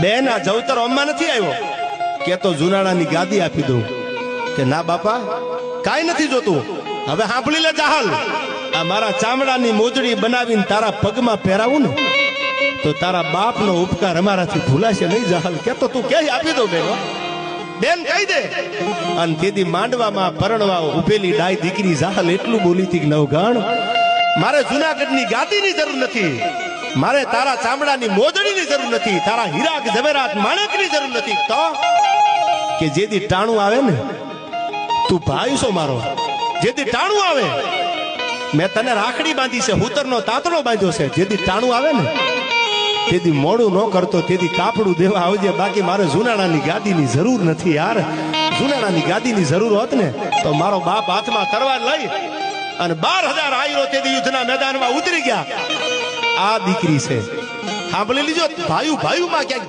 બેન આ જવતર ઓમમાં નથી આવ્યો કે તો જુનાળાની ગાદી આપી દઉં કે ના બાપા કાઈ નથી જોતું હવે સાંભળી લે ચાહલ આ મારા ચામડાની મોજડી બનાવીને તારા પગમાં પહેરાવું ને તો તારા બાપનો ઉપકાર અમારાથી ભૂલાશે નહીં જાહલ કે તો તું ક્યાંય આપી દો બેન બેન કહી દે અને તેથી માંડવામાં પરણવા ઉભેલી ડાય દીકરી જાહલ એટલું બોલી હતી કે નવઘણ મારે જુનાગઢની ગાદીની જરૂર નથી મારે તારા ચામડાની મોજડીની જરૂર નથી તારા હીરા ઝવેરાત માણેકની જરૂર નથી તો કે જેદી ટાણું આવે ને તું ભાઈ છો મારો જેદી ટાણું આવે મેં તને રાખડી બાંધી છે હુતરનો તાતણો બાંધ્યો છે જેદી ટાણું આવે ને તેથી મોડું ન કરતો તેથી કાપડું દેવા આવજે બાકી મારે જુનાળાની ગાદીની જરૂર નથી યાર જુનાળાની ગાદીની જરૂર હોત ને તો મારો બાપ હાથમાં તરવાર લઈ અને 12,000 આયરો તેથી યુદ્ધના મેદાનમાં ઉતરી ગયા આ દીકરી છે સાંભળી લીજો ભાઈ માં ક્યાંક